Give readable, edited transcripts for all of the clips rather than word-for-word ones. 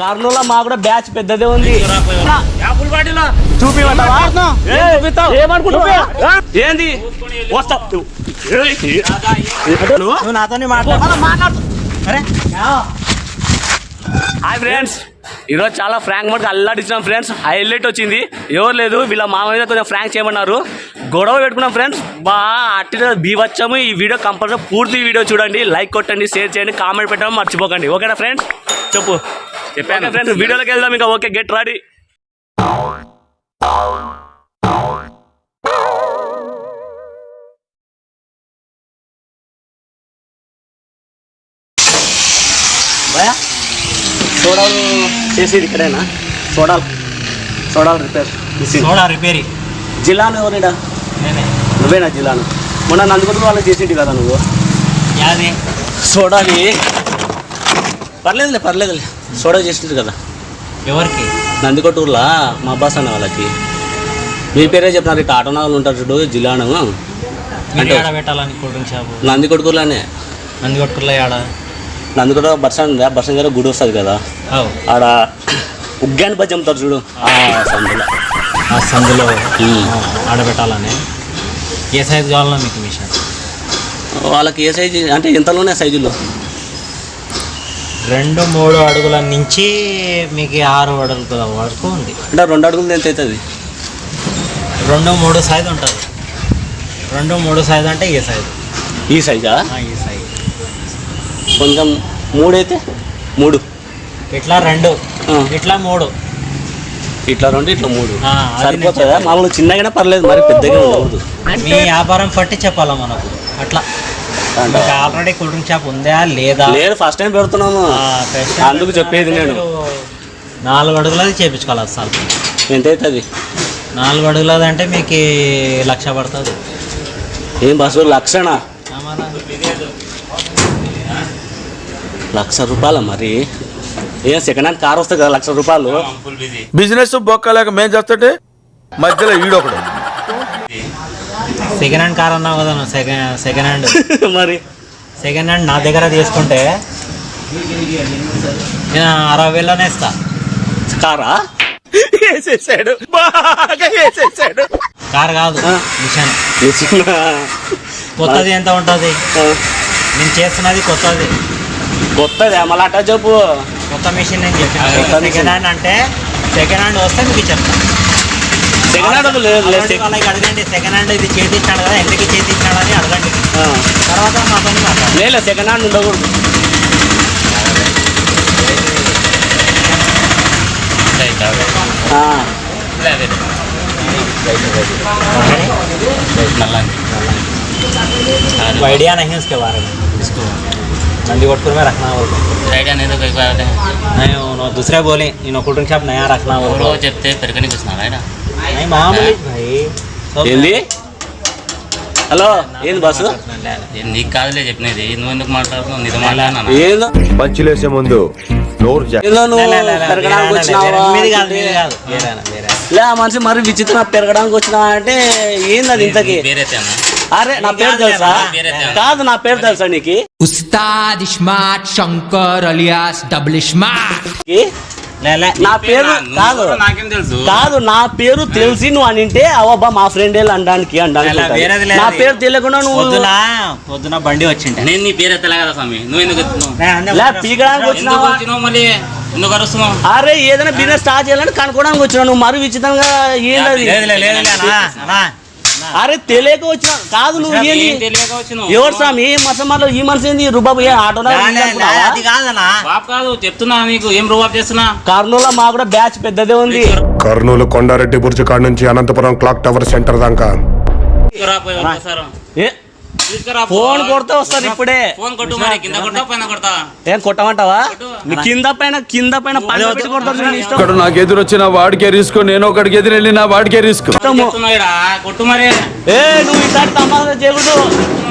కర్నూలు మా కూడా బ్యాచ్ పెద్దదే ఉంది. ఏంది వస్తావు నాతోనే మాట్లాడు. హాయ్ ఫ్రెండ్స్, ఈరోజు చాలా ఫ్రాంక్ మోడ్కి అల్లాడిచ్చినాం ఫ్రెండ్స్. హైలైట్ వచ్చింది. ఎవరు లేదు, వీళ్ళ మా మీద కొంచెం ఫ్రాంక్ చేయమన్నారు. గొడవ పెట్టుకున్నాం ఫ్రెండ్స్. అట్టి బీవచ్చాము. ఈ వీడియో కంపల్సరీ పూర్తి వీడియో చూడండి, లైక్ కొట్టండి, షేర్ చేయండి, కామెంట్ పెట్టడం మర్చిపోకండి. ఓకేనా ఫ్రెండ్స్? చెప్పాను ఫ్రెండ్స్. వీడియోలోకి వెళ్దాం ఇంకా. Okay, get ready. సోడాలు చేసేది ఇక్కడేనా? సోడాలు రిపేర్ జిల్లాను ఎవరిడా? నువ్వేనా జిల్లాను? మొన్న నందుకొట్టు వాళ్ళకి చేసేది కదా నువ్వు. సోడాని పర్లేదులే సోడా చేసేది కదా. ఎవరికి? నందికొట్టూరులా మా అబ్బాస్ అనే వాళ్ళకి. మీ పేరే చెప్తున్నారు. ఇట్లా ఆటో నాగలు ఉంటారు చూడు, జిల్లాను అంటే పెట్టాలని కూల్ డ్రింక్ షాపు నందికొట్టుకూరులోనే. నందికొట్టుకుర్లో ఆడ నందుకొట్టు బస్ దగ్గర గుడి వస్తుంది కదా, ఆడ ఉగ్గాని బజ్జి అమ్ముతారు చూడు, ఆ సందులో ఆడబెట్టాలని. ఏ సైజు కావాలన్నా మీకు మిషన్? వాళ్ళకి ఏ సైజు అంటే ఎంతలోనే సైజులో 2-3 అడుగుల నుంచి మీకు 6 అడుగుల వరకు ఉంది. అంటే 2 అడుగులు ఎంత అవుతుంది? 2-3 సైజు ఉంటుంది. 2-3 సైజు అంటే ఏ సైజు? ఈ సైజా? ఈ సైజు కొంచెం 3 అయితే 3, ఇట్లా 2, ఇట్లా 3, ఇట్లా 2, ఇట్లా 3 సరిపోతుందా? మామూలు చిన్నగానే పర్లేదు, మరి పెద్దగా ఉండకూడదు. మీ వ్యాపారం పట్టి చెప్పాలా మనకు. అట్లా ఆల్రెడీ కూల్ డ్రింక్ షాప్ ఉందా లేదా? లేదు, ఫస్ట్ టైం పెడుతున్నాము, అందుకు చెప్పేది నేను. 4 అడుగులది చేయించుకోవాలి అసలు. ఎంత అవుతుంది? 4 అడుగులది అంటే మీకు 1,00,000 పడుతుంది. ఏం బస్సు 1,00,000? 1,00,000 రూపాయలు. మరి ఏం సెకండ్ హ్యాండ్ కార్ వస్తుంది కదా 1,00,000 రూపాయలు. బిజినెస్ బొక్కలేక మేము చేస్తుంటే మధ్యలో ఈడొకడు. సెకండ్ హ్యాండ్ కార్ అన్నావు కదా, సెకండ్ హ్యాండ్ మరి సెకండ్ హ్యాండ్ నా దగ్గర తీసుకుంటే నేను 60,000లోనే ఇస్తా. కారా? వేసేసాడు, బాగా వేసేసాడు. కార్ కాదు, మిషన్. కొత్తది ఎంత ఉంటుంది? నేను చేస్తున్నది కొత్తది. మళ్ళీ అట్టా చెప్పు. కొత్త మిషన్ నేను చెప్పాను. సెకండ్ హ్యాండ్ అంటే సెకండ్ హ్యాండ్ వస్తే మీకు చెప్తాను. సెకండ్ హ్యాండ్ లేదు, వాళ్ళకి అడగండి. సెకండ్ హ్యాండ్ ఇది చేతిచ్చాడు కదా, ఎందుకు చేతిచ్చాడు అని అడగండి. తర్వాత మా పని మాట్లాడాలి. లేదు, సెకండ్ హ్యాండ్ ఉండకూడదు. आइडिया नहीं है उसके बारे में. इसको नंदीकोटपुर में रखना होगा. आइडिया नहीं तो कई बार नहीं वो दूसरे बोले इन कोल्ड ड्रिंक शॉप नया रखना होगा. वो చెప్తే పెరకని కూర్చున్నా రైడా. नहीं मामूली भाई. ఏంది? హలో, ఏంది బస్సు? నీకు కాదులే చెప్పినది, నువ్వు ఎందుకు మాట్లాడుతున్నావు? నీతో మాట్లాడినా ఏందో పంచిలేసే ముందు నోరు లే మనిషి మరి విచిత్రం. పెరగడానికి వచ్చినా అంటే ఏంది అది ఇంతకి? అరే నా పేరు తెలుసా? కాదు, నా పేరు తెలుసా నీకు? Ustad iSmart Shankar alias double iSmart. నా పేరు కాదు, కాదు నా పేరు తెలిసి నువ్వు అని అంటే అవబ్బా మా ఫ్రెండ్ అనడానికి నా పేరు తెలియకుండా నువ్వు పొద్దున బండి వచ్చింటే నేను నీ పేరు ఎత్తలే కదా స్వామి. నువ్వు ఎందుకు పీకడానికి వచ్చినావు? మళ్ళీ ఎందుకు అరుస్తున్నావు? అరే ఏదైనా బిజినెస్ స్టార్ట్ చేయాలని కనుక్కోవడానికి వచ్చినావు. నువ్వు మరి విచిత్రంగా ఏంటది? అరే తెలియక వచ్చిన కాదు, నువ్వు ఎవరు స్వామి? ఈ మసమాలో ఈ మనసు ఏంది? రుబాబు ఆటో కాదు చెప్తున్నా నీకు. ఏం రుబాబు చేస్తున్నా? కర్నూలు మా కూడా బ్యాచ్ పెద్దదే ఉంది. కర్నూలు కొండారెడ్డి బుర్జ్ కాడ నుంచి అనంతపురం క్లాక్ టవర్ సెంటర్ దాకా. ఫోన్ కొడితే వస్తారు ఇప్పుడే. ఏం కొట్టమంటావా? కింద పైన ఇక్కడ నాకు ఎదురు వచ్చిన వాడికే రిస్క్, నేను ఒకడికి ఎదురు వెళ్ళిన వాడికే రిస్క్. నువ్వు ఈసారి తమాషా చేయకూడదు.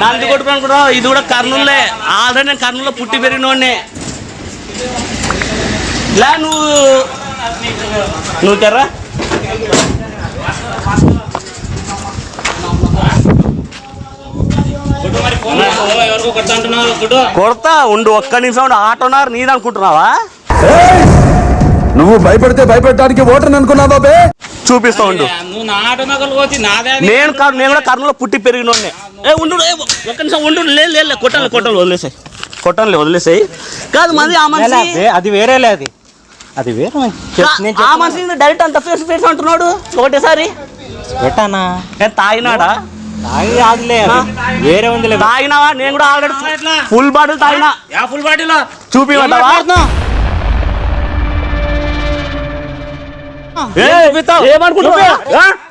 దానికి కొట్టుకున్నావు. ఇది కూడా కర్నూలులే. ఆల్రెడీ నేను కర్నూలులో పుట్టి పెరిగినోడ్నే. ఇలా నువ్వు తెర్రా. కొడతా ఉండు, ఒక్క నిమిషం. ఆటోనార్ నీది అనుకుంటున్నావా? నువ్వు భయపడితే భయపెట్టడానికి ఓటర్ని అనుకున్నావా బే? చూపిస్తా ఉండు. నువ్వు నా ఆటో నగలు వచ్చి నాదే నేను కూడా కర్నూలులో పుట్టి పెరిగినోడ్నే. ఉండు ఒక్క నిమిషం ఉండు. లేదు కొట్టండి వదిలేసాయి. కాదు మంది ఆ మనిషి అది వేరేలే, అది వేరే ఆ మనిషి డైరెక్ట్ అంత ఫేస్ అంటున్నాడు ఒకటేసారి. పెట్టానా తాగినాడా? తాగి కాదులే, వేరే ఉందిలే. తాగినావా? నేను కూడా ఆల్రెడీ ఫుల్ బాటిల్ తాగినా. ఫుల్ బాటిల్ చూపిమంటావా?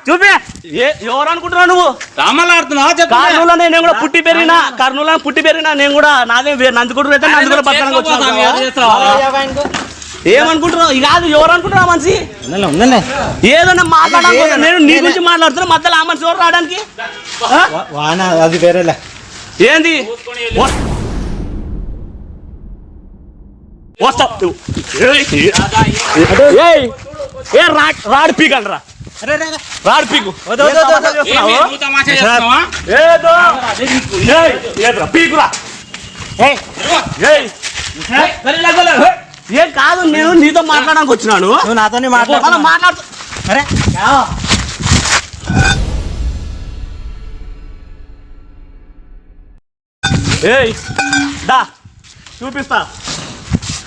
చూపి. ఎవరు అనుకుంటున్నావు నువ్వు? కర్నూలు నేను కూడా పుట్టి పెరిగినా నేను కూడా నాదే నందికొండ అయితే నందికొండ పట్టణానికి వచ్చిన. ఏమనుకుంటున్నావు? ఇక కాదు ఎవరు అనుకుంటున్నావు? మనిషి ఉందండి ఏదన్నా మాట్లాడాలి. నేను నీ గురించి మాట్లాడుతున్నా, మధ్యలో ఆ మనిషి ఎవరు రావడానికి? అది వేరేలే. ఏంది వస్తావు? రాడు పీక్ అంటరా, రాడు పీకు పీకురా. ఏం కాదు, నేను నీతో మాట్లాడడానికి వచ్చినాను. నువ్వు నాతోనే మాట్లాడుతూ అరే ఏయ్ దా చూపిస్తా.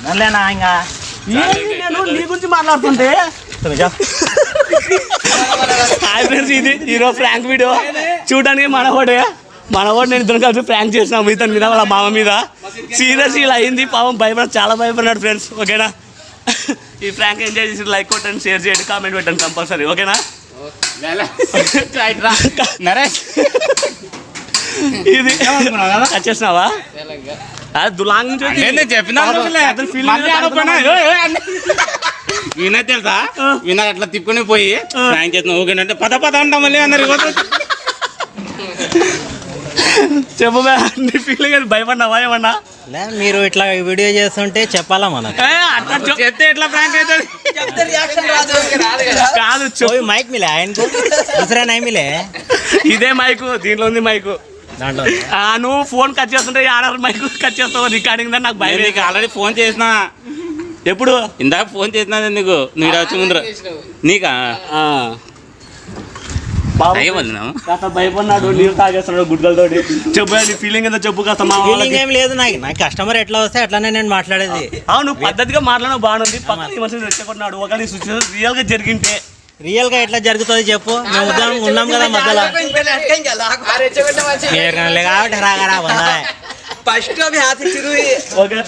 నన్నేనా ఇంకా ఏంది నేను నీ గురించి మాట్లాడుతుంటే? హాయ్ ఫ్రెండ్స్, ఇది ఈరోజు ఫ్రాంక్ వీడియో. చూడడానికి మనవాడు నేను ఇద్దరు కలిసి ఫ్రాంక్ చేసినాం ఇతని మీద, వాళ్ళ మామ మీద. సీరియస్ ఇలా అయింది, పాపం చాలా భయపడినాడు ఫ్రెండ్స్. ఓకేనా? ఈ ఫ్రాంక్ ఎంజాయ్ చేసి లైక్ కొట్టండి, షేర్ చేయండి, కామెంట్ పెట్టండి కంపల్సరీ. ఓకేనా? ఇది వచ్చేసినావా? దులాంగ్ విన తెలుసా? విన అట్లా తిప్పుకొని పోయి ఫ్రాంక్ చేసిన ఓకేనంటే పద అంటాం మళ్ళీ అన్నారు. చెప్పు నీ ఫీలింగ్ భయపడినావా ఏమన్నా? మీరు ఇట్లా వీడియో చేస్తుంటే చెప్పాలా మనకు? చెప్తే ఎట్లా ఫ్రాంక్ అవుతుంది? కాదు మైక్ మిలే ఆయనకు, దూసరా నై మిలే. ఇదే మైకు, దీంట్లో ఉంది మైకు. దాంట్లో నువ్వు ఫోన్ కట్ చేస్తుంటే ఆర్డర్ మైక్ కట్ చేస్తావు రికార్డింగ్. నాకు భయం. నీకు ఆల్రెడీ ఫోన్ చేసిన. ఎప్పుడు? ఇందాక ఫోన్ చేసినా నీకు, నువ్వు వచ్చి ముందర నీకా భయపడినాడు, నీళ్ళు తాగేస్తున్నాడు గుడ్డలతోటి. చెప్పు నీ ఫీలింగ్ ఏదో చెప్పు కాస్త. మా ఫీలింగ్ ఏం లేదు, నాకు కస్టమర్ ఎట్లా వస్తే అట్లానే నేను మాట్లాడేది. అవును పద్ధతిగా మాట్లాడడం బాగుంది. పక్కన మనిషిని రెచ్చగొట్టినాడు. ఒకటి రియల్ గా జరిగింటే రియల్ గా ఎట్లా జరుగుతుంది చెప్పు? మేము ఉన్నాం కదా మధ్యలో. కాబట్టి రాగా ఓకే.